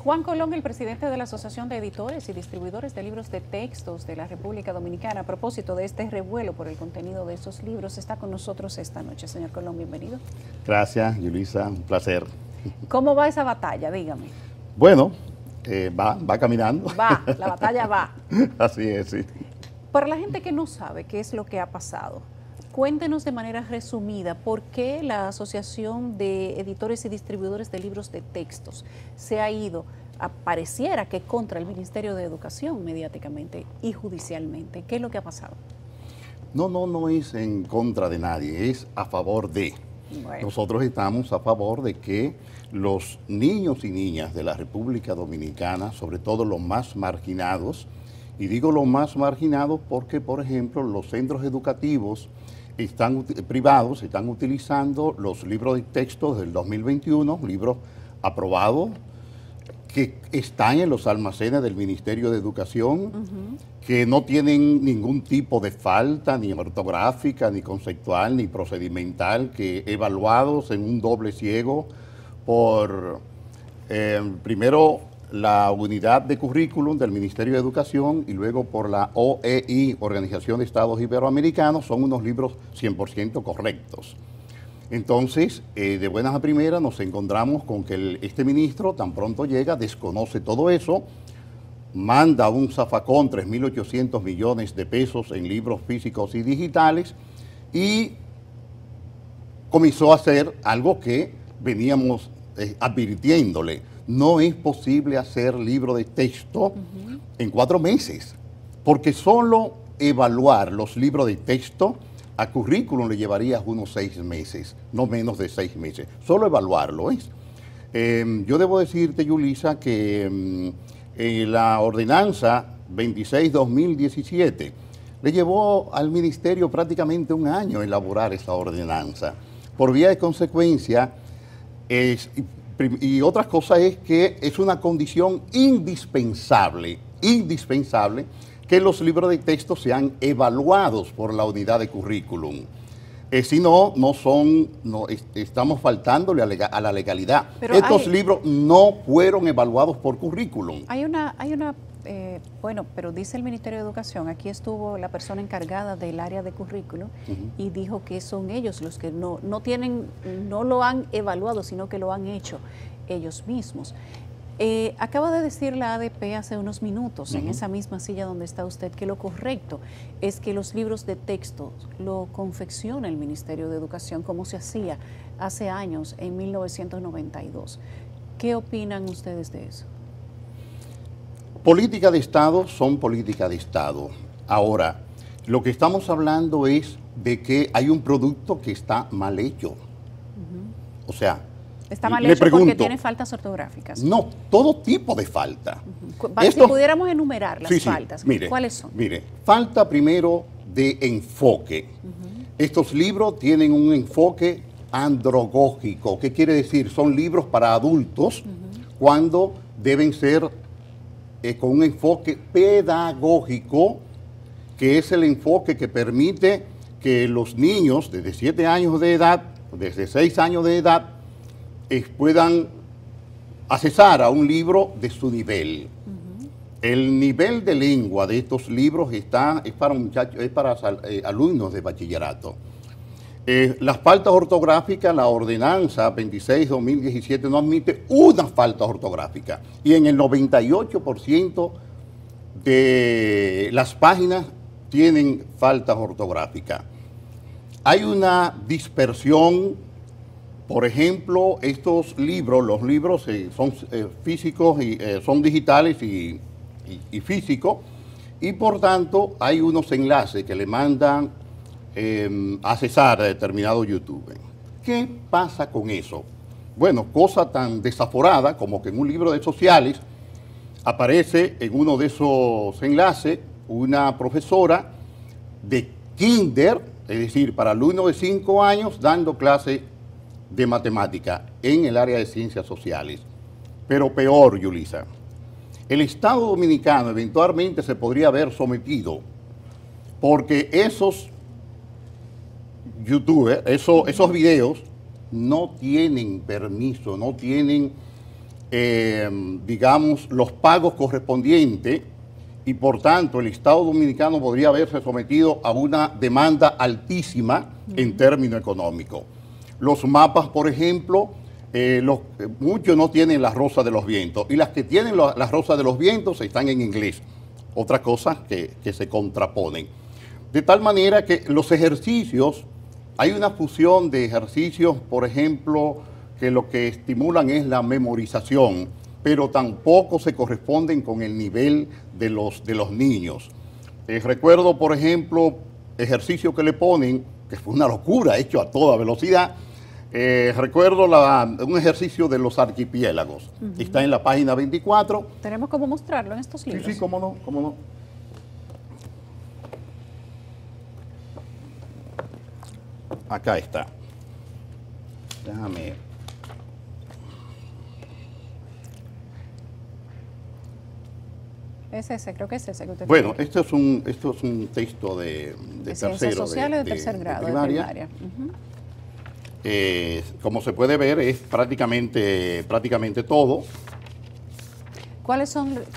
Juan Colón, el presidente de la Asociación de Editores y Distribuidores de Libros de Textos de la República Dominicana, a propósito de este revuelo por el contenido de esos libros, está con nosotros esta noche. Señor Colón, bienvenido. Gracias, Yulisa, un placer. ¿Cómo va esa batalla? Dígame. Bueno, va caminando. La batalla va. Así es, sí. Para la gente que no sabe qué es lo que ha pasado, cuéntenos de manera resumida por qué la Asociación de Editores y Distribuidores de Libros de Textos se ha ido, pareciera que contra el Ministerio de Educación mediáticamente y judicialmente. ¿Qué es lo que ha pasado? No es en contra de nadie, es a favor de. Bueno. Nosotros estamos a favor de que los niños y niñas de la República Dominicana, sobre todo los más marginados, y digo los más marginados porque, por ejemplo, los centros educativos privados están utilizando los libros de texto del 2021, libros aprobados, que están en los almacenes del Ministerio de Educación, que no tienen ningún tipo de falta, ni ortográfica, ni conceptual, ni procedimental, que evaluados en un doble ciego por, primero, la unidad de currículum del Ministerio de Educación y luego por la OEI, Organización de Estados Iberoamericanos, son unos libros 100% correctos. Entonces, de buenas a primeras nos encontramos con que este ministro tan pronto llega, desconoce todo eso, manda un zafacón, 3.800 millones de pesos en libros físicos y digitales y comenzó a hacer algo que veníamos advirtiéndole. No es posible hacer libro de texto en 4 meses, porque solo evaluar los libros de texto a currículum le llevaría unos 6 meses, no menos de 6 meses. Solo evaluarlo es. Yo debo decirte, Yulisa, que la ordenanza 26-2017 le llevó al ministerio prácticamente un año elaborar esa ordenanza. Por vía de consecuencia, y otra cosa es que es una condición indispensable que los libros de texto sean evaluados por la unidad de currículum. Si no, estamos faltándole a la legalidad. Pero estos libros no fueron evaluados por currículum. Bueno, pero dice el Ministerio de Educación, aquí estuvo la persona encargada del área de currículum y dijo que son ellos los que no lo han evaluado, sino que lo han hecho ellos mismos. Acaba de decir la ADP hace unos minutos, en esa misma silla donde está usted, que lo correcto es que los libros de texto lo confecciona el Ministerio de Educación, como se hacía hace años, en 1992. ¿Qué opinan ustedes de eso? Política de Estado son política de Estado. Ahora, lo que estamos hablando es de que hay un producto que está mal hecho. O sea, está mal hecho porque tiene faltas ortográficas. No, todo tipo de falta. Si pudiéramos enumerar las faltas, mire, ¿cuáles son? Mire, falta primero de enfoque. Estos libros tienen un enfoque andragógico. ¿Qué quiere decir? Son libros para adultos cuando deben ser con un enfoque pedagógico, que es el enfoque que permite que los niños desde 7 años de edad, desde 6 años de edad, puedan accesar a un libro de su nivel. El nivel de lengua de estos libros es para alumnos de bachillerato. Las faltas ortográficas, la ordenanza 26-2017 no admite una falta ortográfica y en el 98% de las páginas tienen faltas ortográficas. Hay una dispersión. Por ejemplo, estos libros, los libros son físicos, y son digitales y físicos, y por tanto hay unos enlaces que le mandan a accesar a determinado YouTube. ¿Qué pasa con eso? Bueno, cosa tan desaforada como que en un libro de sociales aparece en uno de esos enlaces una profesora de kinder, es decir, para alumnos de 5 años, dando clase de matemática en el área de ciencias sociales. Pero peor, Yulisa, el Estado Dominicano eventualmente se podría haber sometido porque esos youtubers, esos videos no tienen permiso, no tienen digamos, los pagos correspondientes y por tanto el Estado Dominicano podría verse sometido a una demanda altísima en términos económicos. Los mapas, por ejemplo, muchos no tienen la Rosa de los Vientos y las que tienen la Rosa de los Vientos están en inglés. Otra cosa que se contraponen. De tal manera que los ejercicios, hay una fusión de ejercicios, por ejemplo, que lo que estimulan es la memorización, pero tampoco se corresponden con el nivel de los niños. Recuerdo, por ejemplo, ejercicios que le ponen, que fue una locura, hecho a toda velocidad. Recuerdo un ejercicio de los archipiélagos. Está en la página 24. Tenemos cómo mostrarlo en estos libros. Sí, sí, cómo no, cómo no. Acá está. Déjame. Es ese, creo que es ese que usted Bueno, tiene. esto es un texto de Ciencias tercero sociales de tercer grado, de primaria. Como se puede ver, es prácticamente todo.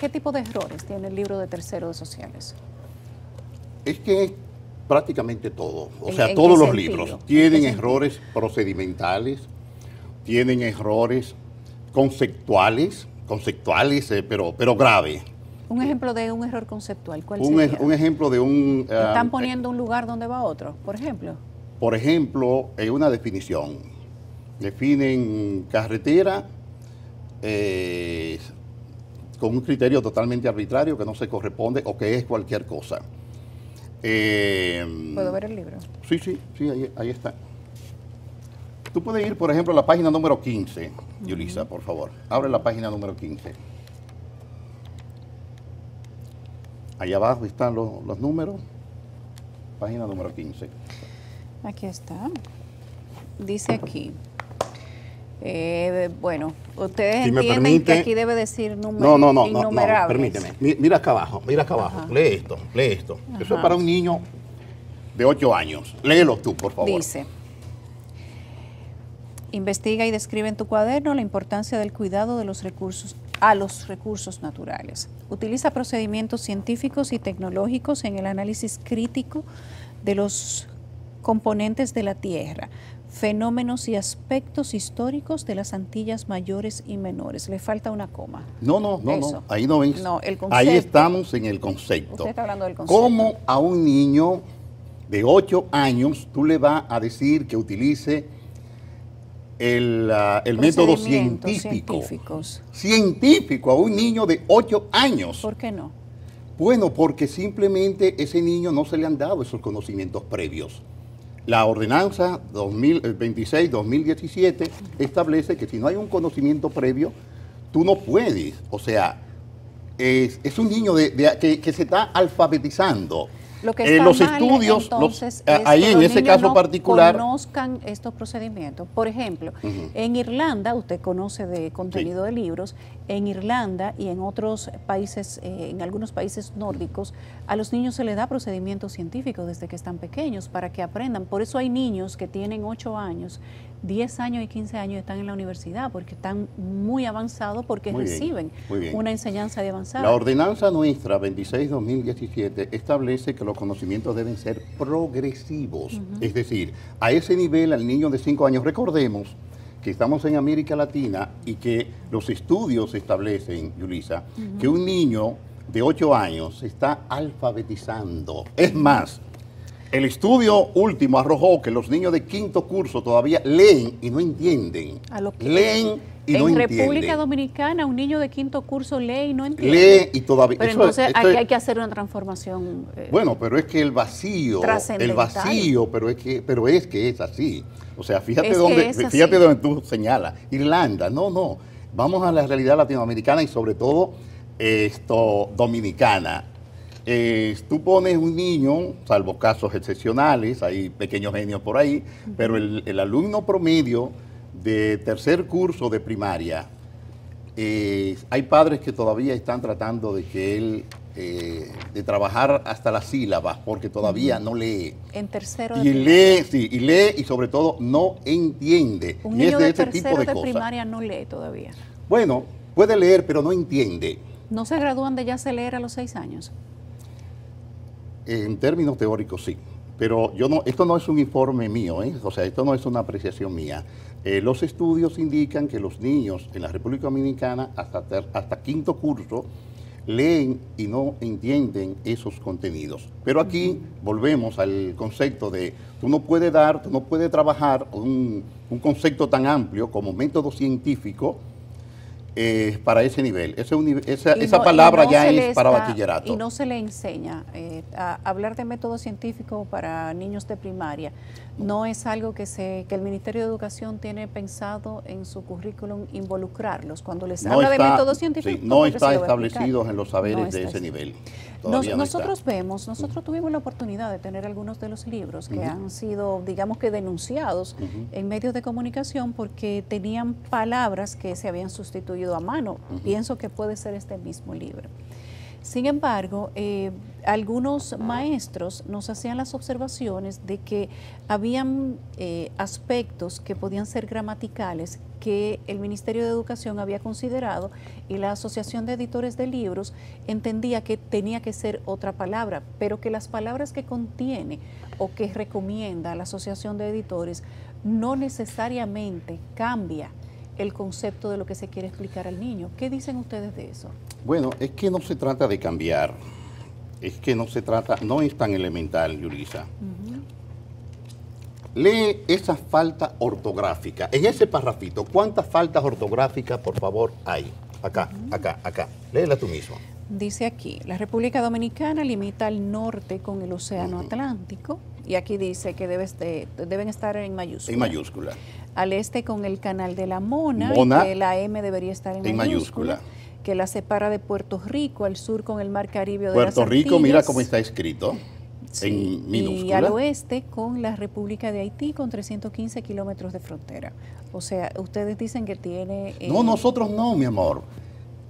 ¿Qué tipo de errores tiene el libro de tercero de sociales? Es que es prácticamente todo. O ¿En sea, qué todos los sentido? libros tienen ¿En qué errores procedimentales, tienen errores conceptuales, pero graves. Un ejemplo de un error conceptual, ¿cuál Un sería? ejemplo de un... Están poniendo un lugar donde va otro, por ejemplo. Por ejemplo, una definición. Definen carretera con un criterio totalmente arbitrario que no se corresponde o que es cualquier cosa. ¿Puedo ver el libro? Sí, ahí está. Tú puedes ir, por ejemplo, a la página número 15, Yulisa, por favor. Abre la página número 15. Ahí abajo están los números. Página número 15. Aquí está. Dice aquí. Bueno, ustedes Si me entienden permite, que aquí debe decir números innumerables. permíteme. Mira acá abajo. Ajá. Lee esto. Ajá. Eso es para un niño de 8 años. Léelo tú, por favor. Dice, investiga y describe en tu cuaderno la importancia del cuidado de los recursos naturales. Utiliza procedimientos científicos y tecnológicos en el análisis crítico de los componentes de la Tierra, fenómenos y aspectos históricos de las Antillas mayores y menores. Le falta una coma. No. Ahí no es. No, el concepto. Ahí estamos en el concepto. Usted está hablando del concepto. ¿Cómo a un niño de 8 años tú le vas a decir que utilice el método científico a un niño de 8 años? ¿Por qué no? Bueno, porque simplemente ese niño no se le han dado esos conocimientos previos. La ordenanza 26-2017 establece que si no hay un conocimiento previo, tú no puedes. O sea, es un niño que se está alfabetizando. Lo que está los mal, estudios, entonces, ahí es que en los ese niños caso no particular, conozcan estos procedimientos. Por ejemplo, en Irlanda, usted conoce de contenido de libros, en Irlanda y en otros países, en algunos países nórdicos, a los niños se les da procedimientos científicos desde que están pequeños para que aprendan. Por eso hay niños que tienen 8 años, 10 años y 15 años están en la universidad porque están muy avanzados porque reciben una enseñanza de avanzada. La ordenanza nuestra 26-2017 establece que los conocimientos deben ser progresivos. Es decir, a ese nivel al niño de 5 años, recordemos que estamos en América Latina y que los estudios establecen, Yulisa, que un niño de 8 años se está alfabetizando. Es más, el estudio último arrojó que los niños de 5º curso todavía leen y no entienden. Leen y no entienden. En República Dominicana, un niño de 5º curso lee y no entiende. Lee y todavía... Pero entonces aquí hay que hacer una transformación. Bueno, pero es que el vacío, pero es que es así. O sea, fíjate donde tú señalas. Irlanda, no. Vamos a la realidad latinoamericana y sobre todo dominicana. Tú pones un niño, salvo casos excepcionales, hay pequeños genios por ahí, pero el alumno promedio de 3er curso de primaria, hay padres que todavía están tratando de que él, de trabajar hasta las sílabas, porque todavía no lee. En 3º y lee y sobre todo no entiende. Un niño de 3º de primaria no lee todavía. Bueno, puede leer, pero no entiende. ¿No se gradúan de ya se leer a los 6 años? En términos teóricos, sí. Pero yo no, esto no es un informe mío, o sea, esto no es una apreciación mía. Los estudios indican que los niños en la República Dominicana hasta quinto curso leen y no entienden esos contenidos. Pero aquí volvemos al concepto de tú no puedes trabajar un concepto tan amplio como método científico para ese nivel. Esa palabra ya es para bachillerato. Y no se le enseña a hablar de método científico para niños de primaria. No es algo que el Ministerio de Educación tiene pensado en su currículum involucrarlos. Cuando les habla de método científico, sí, no está establecido en los saberes de ese nivel. Nosotros tuvimos la oportunidad de tener algunos de los libros que han sido, digamos que denunciados en medios de comunicación porque tenían palabras que se habían sustituido a mano. Pienso que puede ser este mismo libro. Sin embargo, algunos maestros nos hacían las observaciones de que habían aspectos que podían ser gramaticales que el Ministerio de Educación había considerado y la Asociación de Editores de Libros entendía que tenía que ser otra palabra, pero que las palabras que contiene o que recomienda la Asociación de Editores no necesariamente cambia el concepto de lo que se quiere explicar al niño. ¿Qué dicen ustedes de eso? Bueno, es que no se trata de cambiar, no es tan elemental, Yulisa. Lee esa falta ortográfica. En ese parrafito, ¿cuántas faltas ortográficas, por favor, hay? Acá. Léela tú mismo. Dice aquí, la República Dominicana limita al norte con el Océano Atlántico, y aquí dice que deben estar en mayúscula. En mayúscula. Al este con el Canal de la Mona, y que la M debería estar en mayúscula. Que la separa de Puerto Rico, al sur con el Mar Caribe de Puerto Rico, mira cómo está escrito, en minúscula. Y al oeste con la República de Haití, con 315 kilómetros de frontera. O sea, ustedes dicen que tiene... No, nosotros no, mi amor.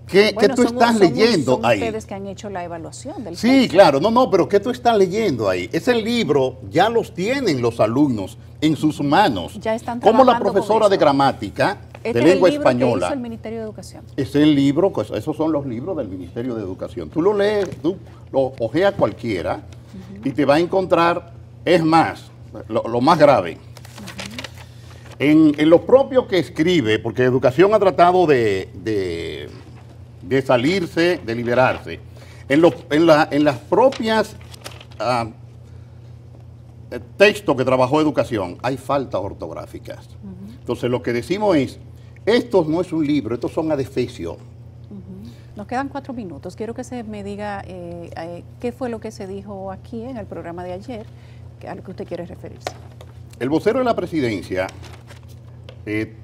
¿Qué tú estás leyendo ahí? Son ustedes que han hecho la evaluación del Sí, texto. Claro, pero ¿qué tú estás leyendo ahí? Ese libro ya los tienen los alumnos en sus manos. Ya están como la profesora de gramática de lengua española. Que hizo el Ministerio de Educación. Es el libro, pues, esos son los libros del Ministerio de Educación. Tú lo lees, tú lo ojeas cualquiera y te va a encontrar, es más, lo más grave. En lo propio que escribe, porque Educación ha tratado de salirse, de liberarse. En las propias textos que trabajó Educación hay faltas ortográficas. Entonces lo que decimos es, esto no es un libro, estos son adefesios. Nos quedan 4 minutos. Quiero que se me diga qué fue lo que se dijo aquí en el programa de ayer, a lo que usted quiere referirse. El vocero de la presidencia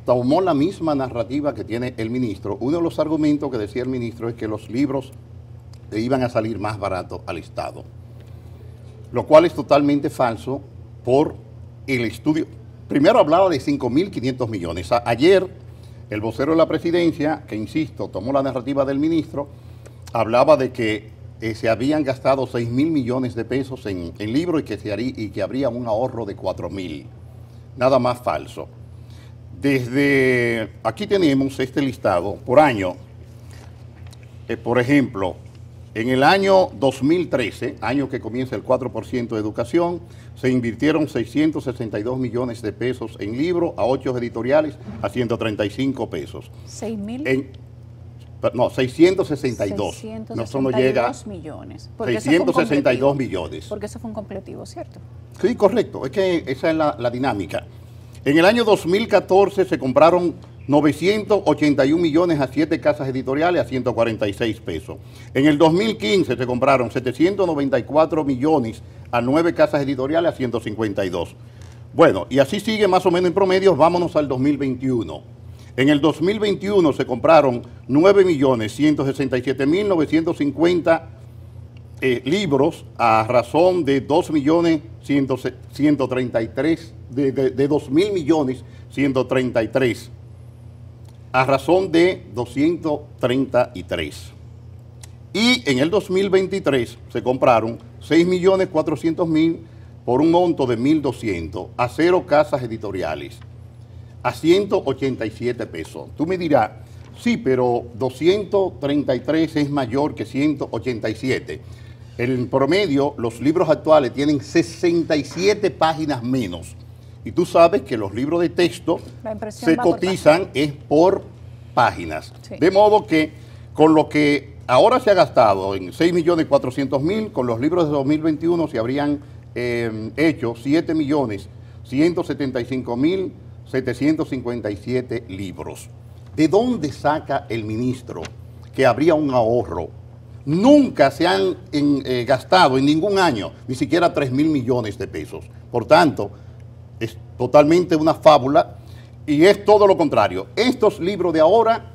tomó la misma narrativa que tiene el ministro. Uno de los argumentos que decía el ministro es que los libros iban a salir más baratos al Estado, lo cual es totalmente falso por el estudio. Primero hablaba de 5.500 millones. Ayer el vocero de la presidencia, que insisto, tomó la narrativa del ministro, hablaba de que se habían gastado 6.000 millones de pesos en libros y que habría un ahorro de 4.000. Nada más falso. Desde aquí tenemos este listado por año. Por ejemplo, en el año 2013, año que comienza el 4% de educación, se invirtieron 662 millones de pesos en libros a 8 editoriales a 135 pesos. ¿6.000? No, 662. 662 no, eso no llega millones. 662 millones. Porque eso fue un completivo, ¿cierto? Sí, correcto. Es que esa es la dinámica. En el año 2014 se compraron 981 millones a 7 casas editoriales a 146 pesos. En el 2015 se compraron 794 millones a 9 casas editoriales a 152. Bueno, y así sigue más o menos en promedio. Vámonos al 2021. En el 2021 se compraron 9.167.950 libros a razón de 2.133.000 de 2.000 millones 133 a razón de 233. Y en el 2023 se compraron 6.400.000 por un monto de 1.200 a 0 casas editoriales a 187 pesos. Tú me dirás, Sí, pero 233 es mayor que 187. En promedio, los libros actuales tienen 67 páginas menos. Y tú sabes que los libros de texto se cotizan es por páginas. Sí. De modo que con lo que ahora se ha gastado en 6.400.000, con los libros de 2021 se habrían hecho 7.175.757 libros. ¿De dónde saca el ministro que habría un ahorro? Nunca se han gastado en ningún año ni siquiera 3.000 millones de pesos. Por tanto, es totalmente una fábula y es todo lo contrario. Estos libros de ahora,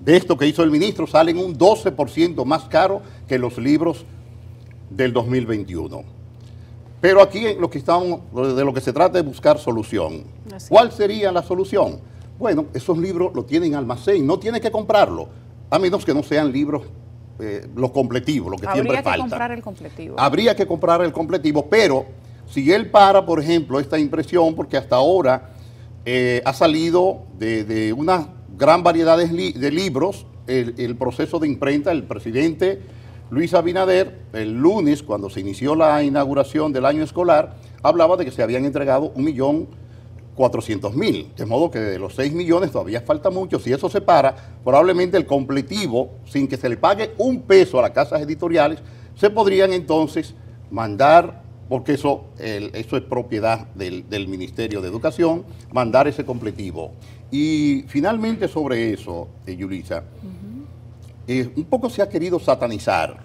de esto que hizo el ministro, salen un 12% más caro que los libros del 2021. Pero aquí de lo que se trata es buscar solución. Así. ¿Cuál sería la solución? Bueno, esos libros los tienen en almacén, no tiene que comprarlo, a menos que no sean libros, los completivos, lo que siempre falta. Habría que comprar el completivo. Habría que comprar el completivo, pero si él para, por ejemplo, esta impresión, porque hasta ahora ha salido de una gran variedad de libros, el proceso de imprenta, el presidente Luis Abinader, el lunes, cuando se inició la inauguración del año escolar, hablaba de que se habían entregado 1.400.000, de modo que de los 6 millones todavía falta mucho. Si eso se para, probablemente el completivo, sin que se le pague un peso a las casas editoriales, se podrían entonces mandar, porque eso es propiedad del Ministerio de Educación, mandar ese completivo. Y finalmente sobre eso, Yulisa, un poco se ha querido satanizar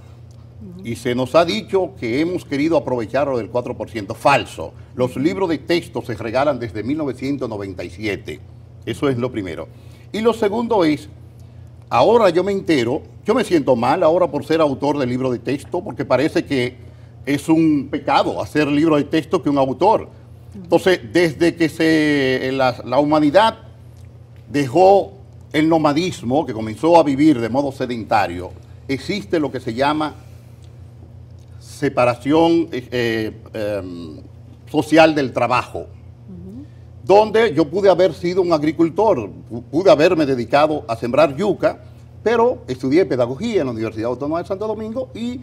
y se nos ha dicho que hemos querido aprovechar lo del 4%. Falso. Los libros de texto se regalan desde 1997. Eso es lo primero. Y lo segundo es, ahora yo me entero, yo me siento mal ahora por ser autor de libro de texto, porque parece que es un pecado hacer libro de texto que un autor. Entonces, desde que la humanidad dejó el nomadismo, que comenzó a vivir de modo sedentario, existe lo que se llama separación social del trabajo, donde yo pude haber sido un agricultor, pude haberme dedicado a sembrar yuca, pero estudié pedagogía en la Universidad Autónoma de Santo Domingo y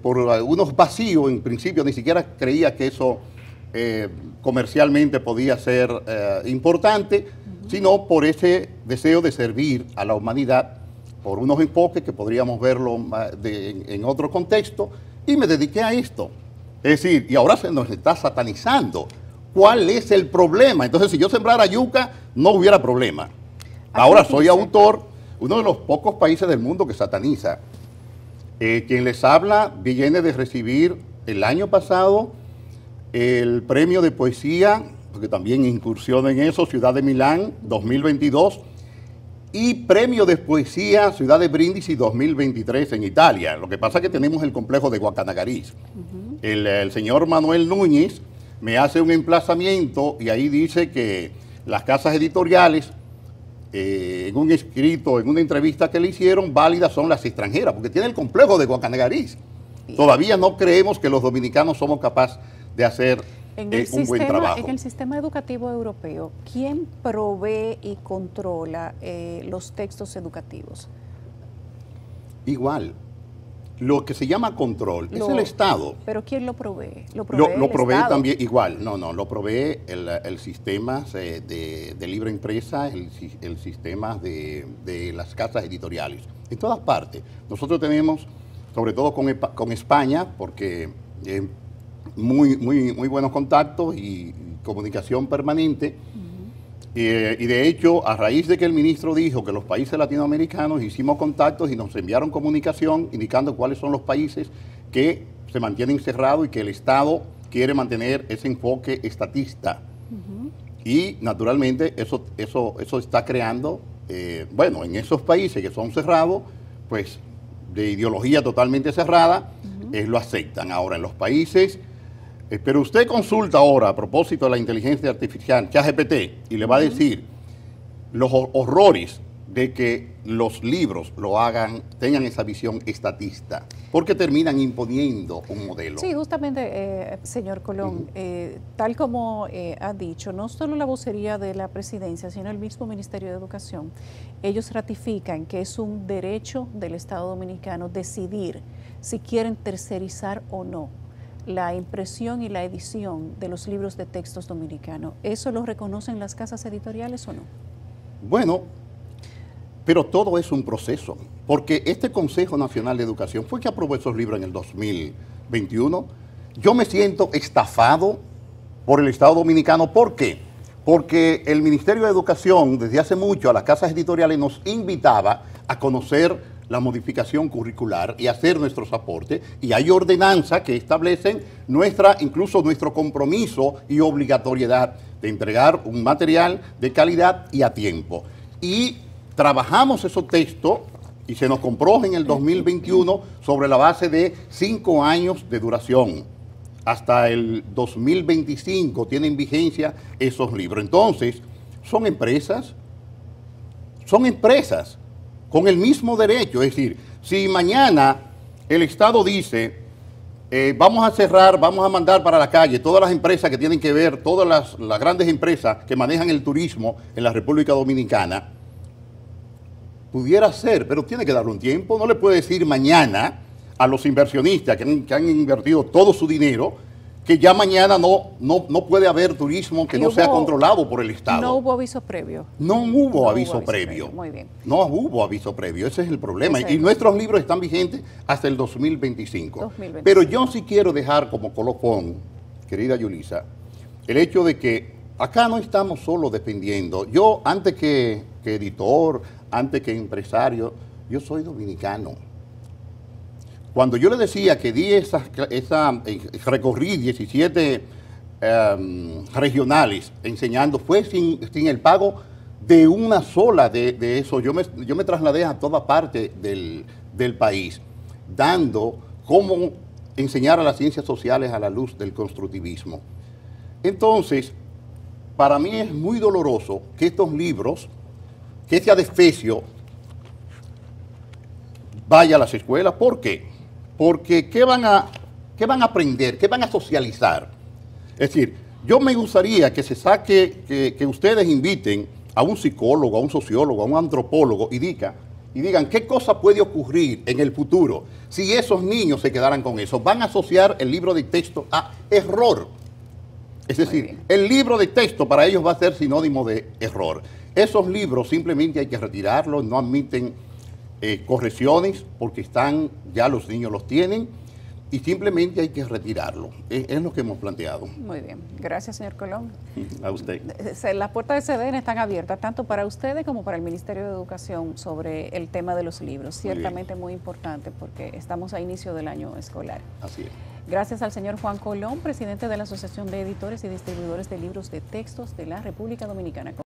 por algunos vacíos, en principio ni siquiera creía que eso comercialmente podía ser importante, sino por ese deseo de servir a la humanidad, por unos enfoques que podríamos verlo en otro contexto, y me dediqué a esto. Es decir, y ahora se nos está satanizando. ¿Cuál es el problema? Entonces, si yo sembrara yuca, no hubiera problema. Ahora soy autor, uno de los pocos países del mundo que sataniza. Quien les habla viene de recibir el año pasado el premio de poesía, porque también incursiona en eso, Ciudad de Milán 2022, y premio de poesía Ciudad de Brindisi 2023 en Italia. Lo que pasa es que tenemos el complejo de Guacanagariz. El señor Manuel Núñez me hace un emplazamiento y ahí dice que las casas editoriales, en un escrito, en una entrevista que le hicieron, válidas son las extranjeras, porque tiene el complejo de Guacanagariz. Todavía no creemos que los dominicanos somos capaces de hacer un buen trabajo. En el sistema educativo europeo, ¿quién provee y controla los textos educativos? Igual. Lo que se llama control es el Estado. ¿Pero quién lo provee? Lo provee también igual. No, lo provee el sistema de libre empresa, el sistema de las casas editoriales. En todas partes. Nosotros tenemos, sobre todo con España, porque muy buenos contactos y comunicación permanente. Y de hecho, a raíz de que el ministro dijo que los países latinoamericanos hicimos contactos y nos enviaron comunicación indicando cuáles son los países que se mantienen cerrados y que el Estado quiere mantener ese enfoque estatista. Y naturalmente eso está creando, en esos países que son cerrados, pues de ideología totalmente cerrada, lo aceptan. Ahora, en los países... Pero usted consulta ahora a propósito de la inteligencia artificial, ChatGPT, y le va a decir los horrores de que los libros lo hagan, tengan esa visión estatista, porque terminan imponiendo un modelo. Sí, justamente, señor Colón, tal como ha dicho, no solo la vocería de la presidencia, sino el mismo Ministerio de Educación, ellos ratifican que es un derecho del Estado Dominicano decidir si quieren tercerizar o no la impresión y la edición de los libros de textos dominicanos. ¿Eso lo reconocen las casas editoriales o no? Bueno, pero todo es un proceso, porque este Consejo Nacional de Educación fue que aprobó esos libros en el 2021. Yo me siento estafado por el Estado Dominicano. ¿Por qué? Porque el Ministerio de Educación desde hace mucho a las casas editoriales nos invitaba a conocer la modificación curricular y hacer nuestros aportes, y hay ordenanzas que establecen incluso nuestro compromiso y obligatoriedad de entregar un material de calidad y a tiempo. Y trabajamos esos textos y se nos compró en el 2021 sobre la base de 5 años de duración. Hasta el 2025 tienen vigencia esos libros. Entonces, son empresas con el mismo derecho. Es decir, si mañana el Estado dice, vamos a cerrar, vamos a mandar para la calle todas las empresas que tienen que ver, todas las grandes empresas que manejan el turismo en la República Dominicana, pudiera ser, pero tiene que darle un tiempo. No le puede decir mañana a los inversionistas que han invertido todo su dinero que ya mañana no puede haber turismo que no sea controlado por el Estado. No hubo aviso previo. No hubo aviso previo. Muy bien. No hubo aviso previo, ese es el problema. Y nuestros libros están vigentes hasta el 2025. Pero yo sí quiero dejar como colofón, querida Yulisa, el hecho de que acá no estamos solo defendiendo. Yo, antes que editor, antes que empresario, yo soy dominicano. Cuando yo le decía que recorrí 17 regionales enseñando, fue sin el pago de una sola de eso. Yo me trasladé a toda parte del país, dando cómo enseñar a las ciencias sociales a la luz del constructivismo. Entonces, para mí es muy doloroso que estos libros, que ese adefesio vaya a las escuelas. ¿Por qué? Porque ¿qué van a aprender? ¿Qué van a socializar? Es decir, yo me gustaría que que ustedes inviten a un psicólogo, a un sociólogo, a un antropólogo y digan qué cosa puede ocurrir en el futuro si esos niños se quedaran con eso. Van a asociar el libro de texto a error. Es decir, el libro de texto para ellos va a ser sinónimo de error. Esos libros simplemente hay que retirarlos, no admiten correcciones porque ya los niños los tienen y simplemente hay que retirarlo. Es lo que hemos planteado. Muy bien. Gracias, señor Colón. A usted. Las puertas de CDN están abiertas tanto para ustedes como para el Ministerio de Educación sobre el tema de los libros. Ciertamente muy importante porque estamos a inicio del año escolar. Así es. Gracias al señor Juan Colón, presidente de la Asociación de Editores y Distribuidores de Libros de Textos de la República Dominicana.